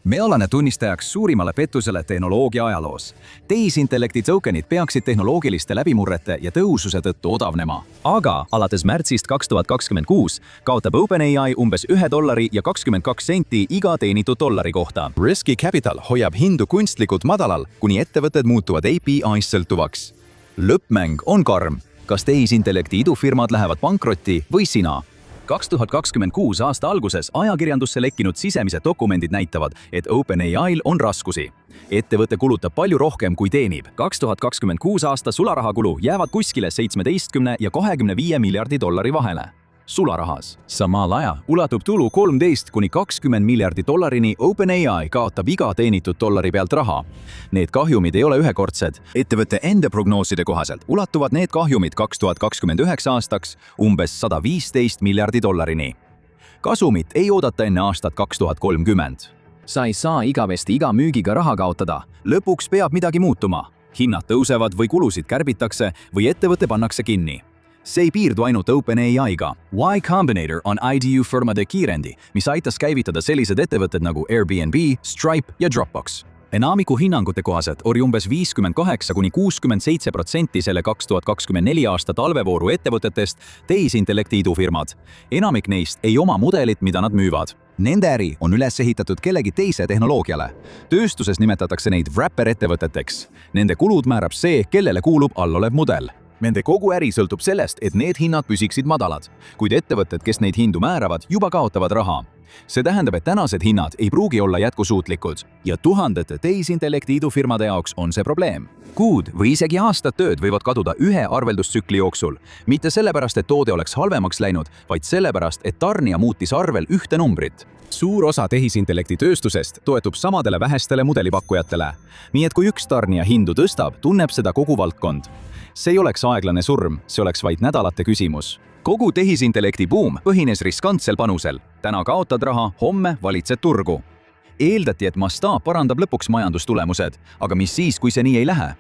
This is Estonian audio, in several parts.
Me oleme tunnistajaks suurimale pettusele tehnoloogia ajaloos. Tehisintellekti tokenid peaksid tehnoloogiliste läbimurrete ja tõhususe tõttu odavnema. Aga alates märtsist 2026 kaotab OpenAI umbes $1 ja 22 senti iga teenitud dollari kohta. Risky Capital hoiab hindu kunstlikult madalal, kuni ettevõtted muutuvad API-st sõltuvaks. Lõppmäng on karm. Kas tehisintellekti idufirmad lähevad pankrotti või sina? 2026 aasta alguses ajakirjandusse lekkinud sisemised dokumendid näitavad, et OpenAI'l on raskusi. Ettevõte kulutab palju rohkem, kui teenib. 2026 aasta sularahakulu jäävad kuskile 17 ja 25 miljardi dollari vahele. Sularahas. Samal ajal ulatub tulu 13 kuni 20 miljardi dollarini. OpenAI kaotab iga teenitud dollari pealt raha. Need kahjumid ei ole ühekordsed. Ettevõtte enda prognooside kohaselt ulatuvad need kahjumid 2029 aastaks umbes 115 miljardi dollarini. Kasumit ei oodata enne aastat 2030. Sa ei saa igavesti iga müügiga raha kaotada. Lõpuks peab midagi muutuma. Hinnad tõusevad või kulusid kärbitakse või ettevõte pannakse kinni. See ei piirdu ainult OpenAI-ga. Y Combinator on IDU firmade kiirendi, mis aitas käivitada sellised ettevõtted nagu Airbnb, Stripe ja Dropbox. Enamiku hinnangute kohaselt oli umbes 58 kuni 67% selle 2024 aasta talvevooru ettevõtetest tehisintellekti idufirmad. Enamik neist ei oma mudelit, mida nad müüvad. Nende äri on üles ehitatud kellegi teise tehnoloogiale. Tööstuses nimetatakse neid wrapper-ettevõteteks. Nende kulud määrab see, kellele kuulub allolev mudel. Nende kogu äri sõltub sellest, et need hinnad püsiksid madalad, kuid ettevõtted, kes neid hindu määravad, juba kaotavad raha. See tähendab, et tänased hinnad ei pruugi olla jätkusuutlikud ja tuhandete tehisintellekti idufirmade jaoks on see probleem. Kuud või isegi aastad tööd võivad kaduda ühe arveldustsükli jooksul. Mitte sellepärast, et toode oleks halvemaks läinud, vaid sellepärast, et tarnija muutis arvel ühte numbrit. Suur osa tehisintellekti tööstusest toetub samadele vähestele mudelipakkujatele. Nii et kui üks tarnija hindu tõstab, tunneb seda kogu valdkond. See ei oleks aeglane surm, see oleks vaid nädalate küsimus. Kogu tehisintellekti buum põhines riskantsel panusel. Täna kaotad raha, homme valitsed turgu. Eeldati, et mastaap parandab lõpuks majandustulemused, aga mis siis, kui see nii ei lähe?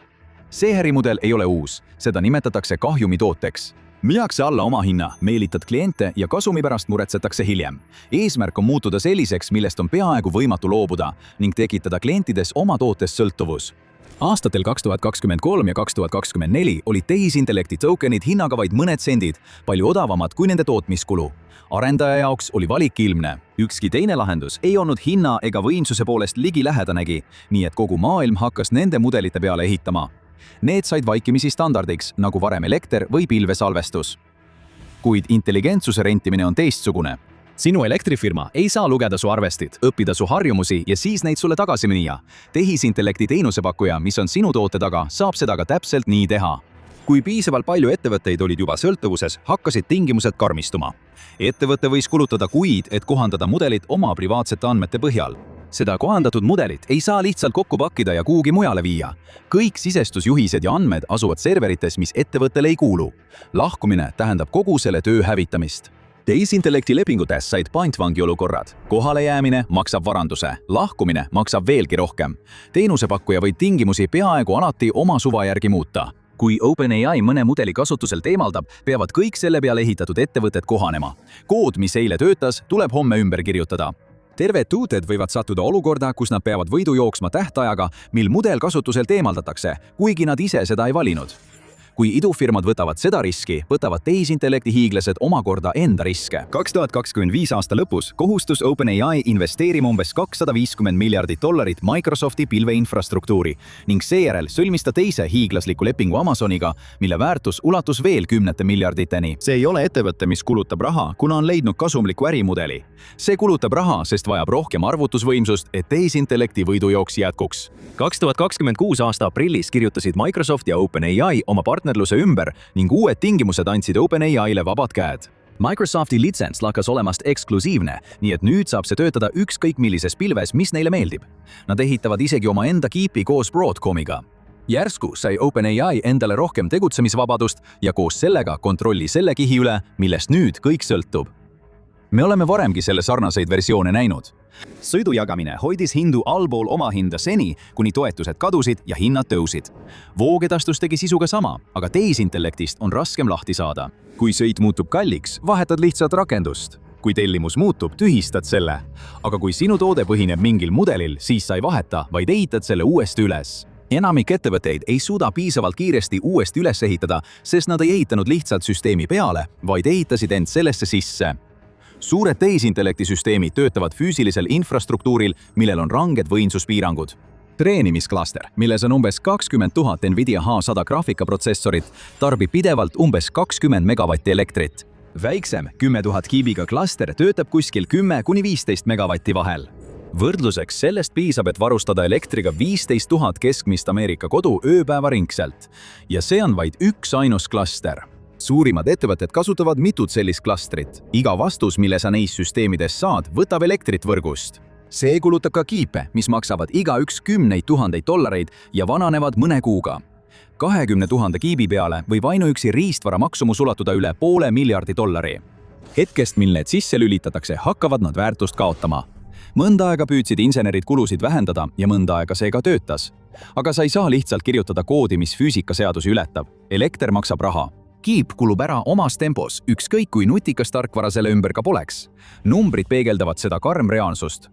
See ärimudel ei ole uus, seda nimetatakse kahjumitooteks. Müüakse alla omahinna, meelitad kliente ja kasumi pärast muretsetakse hiljem. Eesmärk on muutuda selliseks, millest on peaaegu võimatu loobuda ning tekitada klientides oma tootest sõltuvus. Aastatel 2023 ja 2024 olid tehisintellekti tokenid hinnaga vaid mõned sendid, palju odavamad kui nende tootmiskulu. Arendaja jaoks oli valik ilmne. Ükski teine lahendus ei olnud hinna ega võimsuse poolest ligilähedanegi, nii et kogu maailm hakkas nende mudelite peale ehitama. Need said vaikimisi standardiks, nagu varem elekter või pilvesalvestus. Kuid intelligentsuse rentimine on teistsugune. Sinu elektrifirma ei saa lugeda su arvestit, õppida su harjumusi ja siis neid sulle tagasi müüa. Tehisintellekti teenusepakkuja, mis on sinu toote taga, saab seda ka täpselt nii teha. Kui piisavalt palju ettevõtteid olid juba sõltuvuses, hakkasid tingimused karmistuma. Ettevõte võis kulutada kuid, et kohandada mudelit oma privaatsete andmete põhjal. Seda kohandatud mudelit ei saa lihtsalt kokku pakkida ja kuhugi mujale viia. Kõik sisestusjuhised ja andmed asuvad serverites, mis ettevõttele ei kuulu. Lahkumine tähendab kogu selle töö hävitamist. Tehisintellekti lepingutes said pantvangi olukorrad. Kohale jäämine maksab varanduse, lahkumine maksab veelgi rohkem. Teenusepakkuja võib tingimusi peaaegu alati oma suva järgi muuta. Kui OpenAI mõne mudeli kasutuselt eemaldab, peavad kõik selle peale ehitatud ettevõtted kohanema. Kood, mis eile töötas, tuleb homme ümber kirjutada. Terved tuuted võivad sattuda olukorda, kus nad peavad võidu jooksma tähtajaga, mil mudel kasutuselt eemaldatakse, kuigi nad ise seda ei valinud. Kui idufirmad võtavad seda riski, võtavad tehisintellekti hiiglased omakorda enda riske. 2025 aasta lõpus kohustus OpenAI investeerima umbes $250 miljardit Microsofti pilveinfrastruktuuri ning seejärel sõlmis ta teise hiiglasliku lepingu Amazoniga, mille väärtus ulatus veel kümnete miljarditeni. See ei ole ettevõte, mis kulutab raha, kuna on leidnud kasumliku ärimudeli. See kulutab raha, sest vajab rohkem arvutusvõimsust, et tehisintellekti võidujooks jätkuks. 2026 aasta aprillis kirjutasid Microsoft ja OpenAI oma partnerluse ümber ning uued tingimused andsid OpenAI'le vabad käed. Microsofti litsents lakkas olemast eksklusiivne, nii et nüüd saab see töötada ükskõik millises pilves, mis neile meeldib. Nad ehitavad isegi oma enda kiipi koos Broadcomiga. Järsku sai OpenAI endale rohkem tegutsemisvabadust ja koos sellega kontrolli selle kihi üle, millest nüüd kõik sõltub. Me oleme varemgi selle sarnaseid versioone näinud. Sõidujagamine hoidis hindu allpool omahinda seni, kuni toetused kadusid ja hinnad tõusid. Voogedastus tegi sisuga sama, aga tehisintellektist on raskem lahti saada. Kui sõit muutub kalliks, vahetad lihtsalt rakendust. Kui tellimus muutub, tühistad selle. Aga kui sinu toode põhineb mingil mudelil, siis sa ei vaheta, vaid ehitad selle uuesti üles. Enamik ettevõtteid ei suuda piisavalt kiiresti uuesti üles ehitada, sest nad ei ehitanud lihtsalt süsteemi peale, vaid ehitasid end sellesse sisse. Suured tehisintellekti süsteemid töötavad füüsilisel infrastruktuuril, millel on ranged võimsuspiirangud. Treenimisklaster, milles on umbes 20 000 Nvidia H100 graafikaprotsessorit, tarbib pidevalt umbes 20 megavatti elektrit. Väiksem 10 000 kiibiga klaster töötab kuskil 10–15 megavatti vahel. Võrdluseks sellest piisab, et varustada elektriga 15 000 keskmist Ameerika kodu ööpäevaringselt. Ja see on vaid üks ainus klaster. Suurimad ettevõtted kasutavad mitut sellist klastrit. Iga vastus, mille sa neis süsteemides saad, võtab elektrit võrgust. See kulutab ka kiipe, mis maksavad igaüks $10,000 ja vananevad mõne kuuga. 20 000 kiibi peale võib ainuüksi riistvara maksumus ulatuda üle $500 miljardi. Hetkest, mil need sisse lülitatakse, hakkavad nad väärtust kaotama. Mõnda aega püüdsid insenerid kulusid vähendada ja mõnda aega see ka töötas. Aga sa ei saa lihtsalt kirjutada koodi, mis füüsikaseadusi ületab. Elekter maksab raha. Kiip kulub ära omas tempos, ükskõik kui nutikas tarkvara selle ümber ka poleks. Numbrid peegeldavad seda karm reaalsust.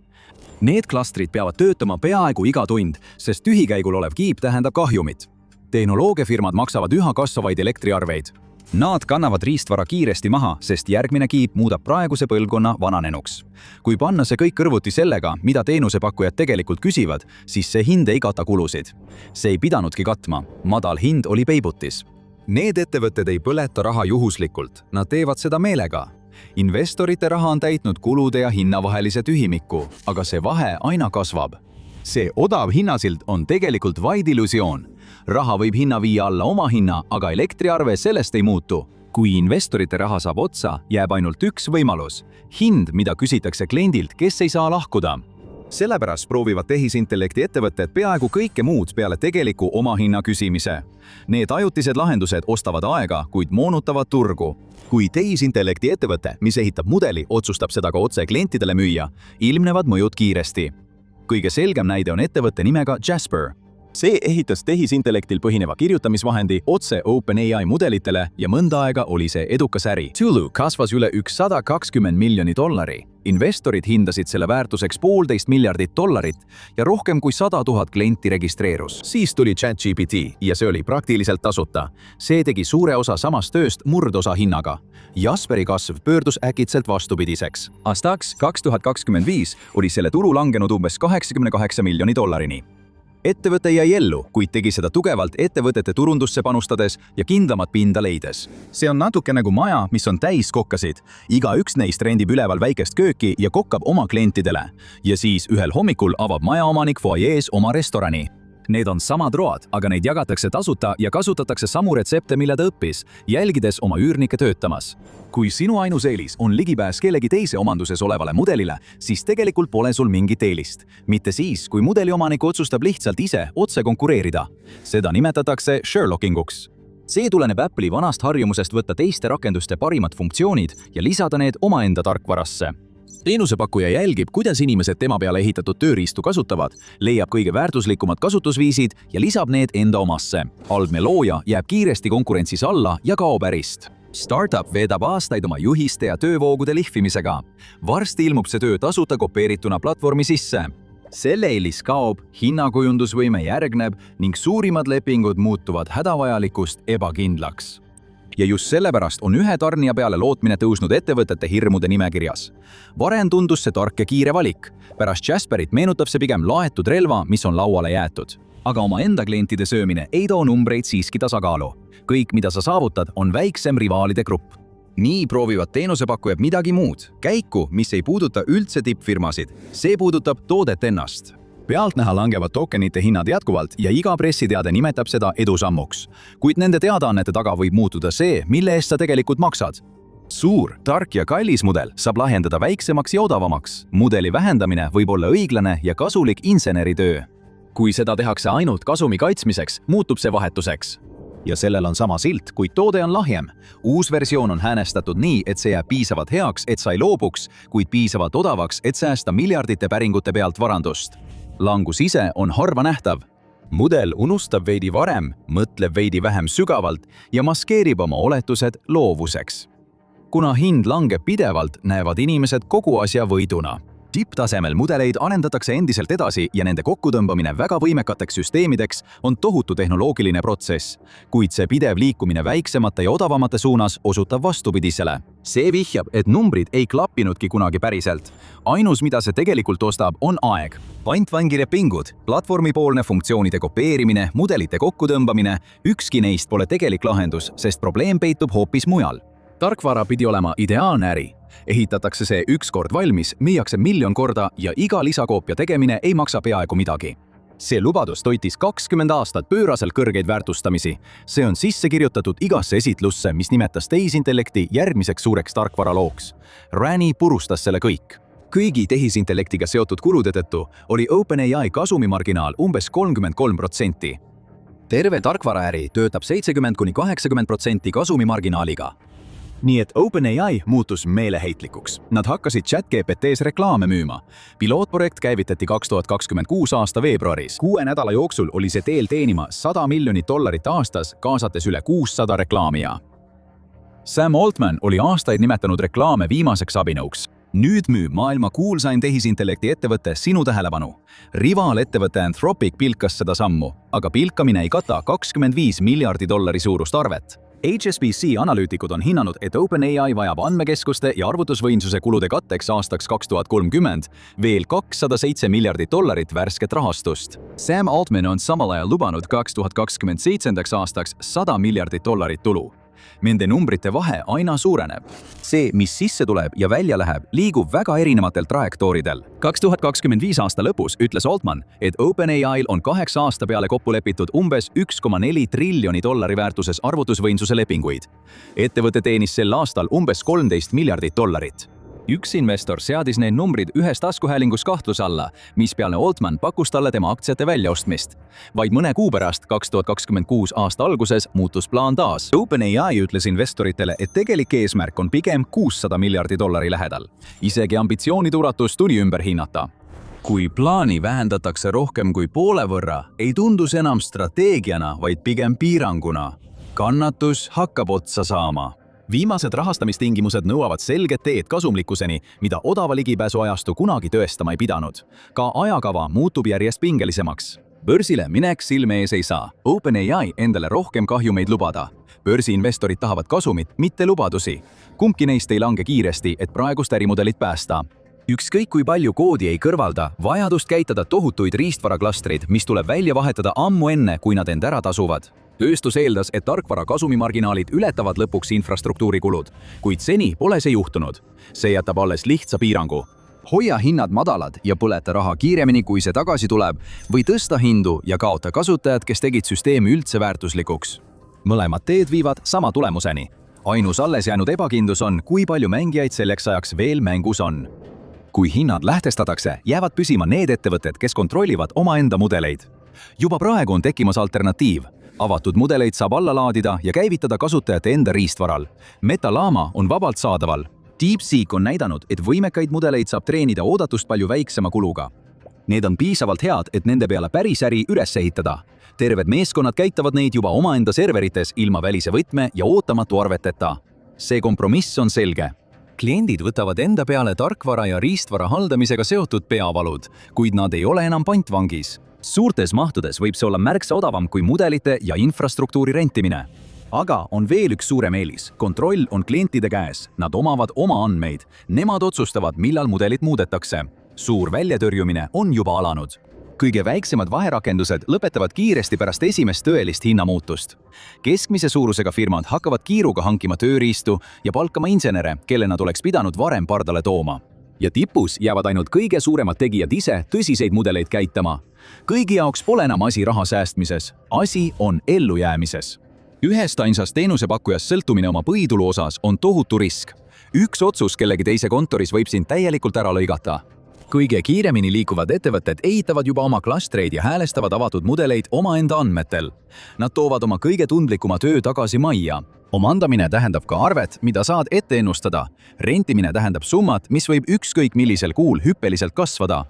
Need klastrid peavad töötama peaaegu iga tund, sest tühikäigul olev kiip tähendab kahjumit. Tehnoloogiafirmad maksavad üha kasvavaid elektriarveid. Nad kannavad riistvara kiiresti maha, sest järgmine kiip muudab praeguse põlvkonna vananenuks. Kui panna see kõik kõrvuti sellega, mida teenusepakkujad tegelikult küsivad, siis see hind ei kata kulusid. See ei pidanudki katma. Madal hind oli peibutis. Need ettevõtted ei põleta raha juhuslikult, nad teevad seda meelega. Investorite raha on täitnud kulude ja hinna vahelise tühimiku, aga see vahe aina kasvab. See odav hinnasild on tegelikult vaid illusioon. Raha võib hinna viia alla oma hinna, aga elektriarve sellest ei muutu. Kui investorite raha saab otsa, jääb ainult üks võimalus. Hind, mida küsitakse kliendilt, kes ei saa lahkuda. Sellepärast proovivad tehisintellekti ettevõtted peaaegu kõike muud peale tegeliku oma hinna küsimise. Need ajutised lahendused ostavad aega, kuid moonutavad turgu. Kui tehisintellekti ettevõte, mis ehitab mudeli, otsustab seda ka otse klientidele müüa, ilmnevad mõjud kiiresti. Kõige selgem näide on ettevõtte nimega Jasper. See ehitas tehisintellektil põhineva kirjutamisvahendi otse OpenAI mudelitele ja mõnda aega oli see edukas äri. Tulu kasvas üle $120 miljonit. Investorid hindasid selle väärtuseks $1,5 miljardit ja rohkem kui 100 000 klienti registreerus. Siis tuli ChatGPT ja see oli praktiliselt tasuta. See tegi suure osa samast tööst murdosa hinnaga. Jasperi kasv pöördus äkitselt vastupidiseks. Aastaks 2025 oli selle turu langenud umbes $88 miljonit. Ettevõte jäi ellu, kuid tegi seda tugevalt ettevõtete turundusse panustades ja kindlamat pinda leides. See on natuke nagu maja, mis on täis kokkasid. Igaüks neist rendib üleval väikest kööki ja kokkab oma klientidele. Ja siis ühel hommikul avab majaomanik foajees oma restorani. Need on samad road, aga neid jagatakse tasuta ja kasutatakse samu retsepte, mille ta õppis, jälgides oma üürnikke töötamas. Kui sinu ainus eelis on ligipääs kellegi teise omanduses olevale mudelile, siis tegelikult pole sul mingit eelist. Mitte siis, kui mudeli omanik otsustab lihtsalt ise otse konkureerida. Seda nimetatakse Sherlockinguks. See tuleneb Apple'i vanast harjumusest võtta teiste rakenduste parimad funktsioonid ja lisada need omaenda tarkvarasse. Teenusepakkuja jälgib, kuidas inimesed tema peale ehitatud tööriistu kasutavad, leiab kõige väärtuslikumad kasutusviisid ja lisab need enda omasse. Algne looja jääb kiiresti konkurentsis alla ja kaob ärist. Startup veedab aastaid oma juhiste ja töövoogude lihvimisega. Varsti ilmub see töö tasuta kopeerituna platvormi sisse. Selle eelis kaob, hinnakujundusvõime järgneb ning suurimad lepingud muutuvad hädavajalikust ebakindlaks. Ja just sellepärast on ühe tarnija peale lootmine tõusnud ettevõtete hirmude nimekirjas. Varem tundus see tark ja kiire valik. Pärast Jasperit meenutab see pigem laetud relva, mis on lauale jäetud. Aga oma enda klientide söömine ei too numbreid siiski tasakaalu. Kõik, mida sa saavutad, on väiksem rivaalide grupp. Nii proovivad teenusepakkujad midagi muud. Käiku, mis ei puuduta üldse tippfirmasid. See puudutab toodet ennast. Pealtnäha langevad tokenite hinnad jätkuvalt ja iga pressiteade nimetab seda edusammuks. Kuid nende teadaannete taga võib muutuda see, mille eest sa tegelikult maksad. Suur, tark ja kallis mudel saab lahendada väiksemaks ja odavamaks. Mudeli vähendamine võib olla õiglane ja kasulik inseneritöö. Kui seda tehakse ainult kasumi kaitsmiseks, muutub see vahetuseks. Ja sellel on sama silt, kuid toode on lahjem. Uus versioon on häänestatud nii, et see jääb piisavalt heaks, et sa ei loobuks, kuid piisavalt odavaks, et säästa miljardite päringute pealt varandust. Langus ise on harva nähtav. Mudel unustab veidi varem, mõtleb veidi vähem sügavalt ja maskeerib oma oletused loovuseks. kuna hind langeb pidevalt, näevad inimesed kogu asja võiduna. Tipptasemel mudeleid arendatakse endiselt edasi ja nende kokkutõmbamine väga võimekateks süsteemideks on tohutu tehnoloogiline protsess, kuid see pidev liikumine väiksemate ja odavamate suunas osutab vastupidisele. See vihjab, et numbrid ei klappinudki kunagi päriselt. Ainus, mida see tegelikult ostab, on aeg. Pantvangilepingud, platvormipoolne funktsioonide kopeerimine, mudelite kokkutõmbamine, ükski neist pole tegelik lahendus, sest probleem peitub hoopis mujal. Tarkvara pidi olema ideaalne äri. Ehitatakse see üks kord valmis, müüakse 1 000 000 korda ja iga lisakoopia tegemine ei maksa peaaegu midagi. See lubadus toitis 20 aastat pööraselt kõrgeid väärtustamisi. See on sisse kirjutatud igasse esitlusse, mis nimetas tehisintellekti järgmiseks suureks tarkvaralooks. Rani purustas selle kõik. Kõigi tehisintellektiga seotud kulude tõttu oli OpenAI kasumimarginaal umbes 33%. Terve tarkvaraäri töötab 70–80% kasumimarginaaliga. Nii et OpenAI muutus meeleheitlikuks. Nad hakkasid ChatGPT's reklaame müüma. Pilootprojekt käivitati 2026 aasta veebruaris. 6 nädala jooksul oli see teel teenima $100 miljonit aastas, kaasates üle 600 reklaamija. Sam Altman oli aastaid nimetanud reklaame viimaseks abinõuks. Nüüd müüb maailma kuulsain tehisintellekti ettevõte sinu tähelepanu. Rivaalettevõte Anthropic pilkas seda sammu, aga pilkamine ei kata $25 miljardi suurust arvet. HSBC analüütikud on hinnanud, et OpenAI vajab andmekeskuste ja arvutusvõimsuse kulude katteks aastaks 2030 veel $207 miljardit värsket rahastust. Sam Altman on samal ajal lubanud 2027 aastaks $100 miljardit tulu. Nende numbrite vahe aina suureneb. See, mis sisse tuleb ja välja läheb, liigub väga erinevatel trajektooridel. 2025 aasta lõpus ütles Altman, et OpenAI'l on 8 aasta peale kokku lepitud umbes $1,4 triljoni väärtuses arvutusvõimsuse lepinguid. Ettevõte teenis sel aastal umbes $13 miljardit. Üks investor seadis need numbrid ühes taskuhäälingus kahtluse alla, mis peale Altman pakkus talle tema aktsiate väljaostmist. Vaid mõne kuu pärast, 2026 aasta alguses, muutus plaan taas. OpenAI ütles investoritele, et tegelik eesmärk on pigem $600 miljardi lähedal. Isegi ambitsioonide ulatus tuli ümber hinnata. Kui plaani vähendatakse rohkem kui poole võrra, ei tundu see enam strateegiana, vaid pigem piiranguna. Kannatus hakkab otsa saama. Viimased rahastamistingimused nõuavad selget teed kasumlikkuseni, mida odava ligipääsu ajastu kunagi tõestama ei pidanud. Ka ajakava muutub järjest pingelisemaks. Börsile minek silme ees ei saa. OpenAI endale rohkem kahjumeid lubada. Börsiinvestorid tahavad kasumit, mitte lubadusi. Kumbki neist ei lange kiiresti, et praegust ärimudelit päästa. Ükskõik kui palju koodi ei kõrvalda, vajadust käitada tohutuid riistvaraklastrid, mis tuleb välja vahetada ammu enne, kui nad end ära tasuvad. Tööstus eeldas, et tarkvara kasumimarginaalid ületavad lõpuks infrastruktuurikulud, kuid seni pole see juhtunud. See jätab alles lihtsa piirangu. Hoia hinnad madalad ja põleta raha kiiremini, kui see tagasi tuleb, või tõsta hindu ja kaota kasutajad, kes tegid süsteemi üldse väärtuslikuks. Mõlemad teed viivad sama tulemuseni. Ainus alles jäänud ebakindlus on, kui palju mängijaid selleks ajaks veel mängus on. Kui hinnad lähtestatakse, jäävad püsima need ettevõtted, kes kontrollivad omaenda mudeleid. Juba praegu on tekkimas alternatiiv. Avatud mudeleid saab alla laadida ja käivitada kasutajate enda riistvaral. MetaLlama on vabalt saadaval. DeepSeek on näidanud, et võimekaid mudeleid saab treenida oodatust palju väiksema kuluga. Need on piisavalt head, et nende peale päris äri üles ehitada. Terved meeskonnad käitavad neid juba omaenda serverites ilma välise võtme ja ootamatu arveteta. See kompromiss on selge. Kliendid võtavad enda peale tarkvara ja riistvara haldamisega seotud peavalud, kuid nad ei ole enam pantvangis. Suurtes mahtudes võib see olla märksa odavam kui mudelite ja infrastruktuuri rentimine. Aga on veel üks suurem eelis. Kontroll on klientide käes. Nad omavad oma andmeid. Nemad otsustavad, millal mudelit muudetakse. Suur väljatõrjumine on juba alanud. Kõige väiksemad vaherakendused lõpetavad kiiresti pärast esimest tõelist hinnamuutust. Keskmise suurusega firmad hakkavad kiiruga hankima tööriistu ja palkama insenere, kelle nad oleks pidanud varem pardale tooma. Ja tipus jäävad ainult kõige suuremad tegijad ise tõsiseid mudeleid käitama. Kõigi jaoks pole enam asi raha säästmises. Asi on ellujäämises. Ühest ainsast teenusepakkujast sõltumine oma põhitulu osas on tohutu risk. Üks otsus kellegi teise kontoris võib sind täielikult ära lõigata. Kõige kiiremini liikuvad ettevõtted ehitavad juba oma klastreid ja häälestavad avatud mudeleid omaenda andmetel. Nad toovad oma kõige tundlikuma töö tagasi majja. Omandamine tähendab ka arvet, mida saad ette ennustada. Rentimine tähendab summat, mis võib ükskõik millisel kuul hüppeliselt kasvada.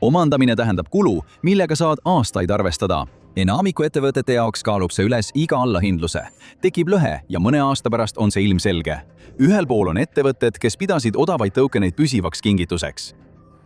Omandamine tähendab kulu, millega saad aastaid arvestada. enamiku ettevõtete jaoks kaalub see üles iga allahindluse. Tekib lõhe ja mõne aasta pärast on see ilmselge. Ühel pool on ettevõtted, kes pidasid odavaid tokeneid püsivaks kingituseks.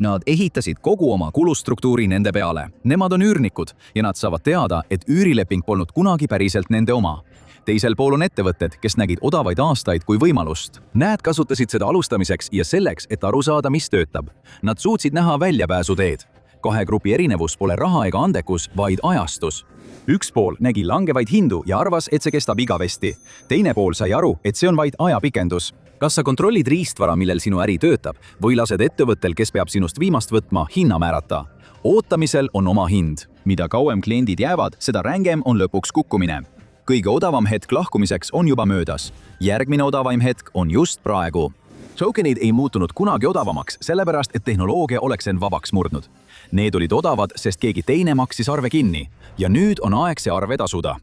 Nad ehitasid kogu oma kulustruktuuri nende peale. Nemad on üürnikud ja nad saavad teada, et üürileping polnud kunagi päriselt nende oma. Teisel pool on ettevõtted, kes nägid odavaid aastaid kui võimalust. Nad kasutasid seda alustamiseks ja selleks, et aru saada, mis töötab. Nad suutsid näha väljapääsuteed. Kahe grupi erinevus pole raha ega andekus, vaid ajastus. Üks pool nägi langevaid hindu ja arvas, et see kestab igavesti. Teine pool sai aru, et see on vaid ajapikendus. Kas sa kontrollid riistvara, millel sinu äri töötab, või lased ettevõttel, kes peab sinust viimast võtma, hinna määrata? Ootamisel on oma hind. Mida kauem kliendid jäävad, seda rängem on lõpuks kukkumine. Kõige odavam hetk lahkumiseks on juba möödas. Järgmine odavaim hetk on just praegu. Tokenid ei muutunud kunagi odavamaks, sellepärast, et tehnoloogia oleks end vabaks murdnud. Need olid odavad, sest keegi teine maksis arve kinni. Ja nüüd on aeg see arve tasuda.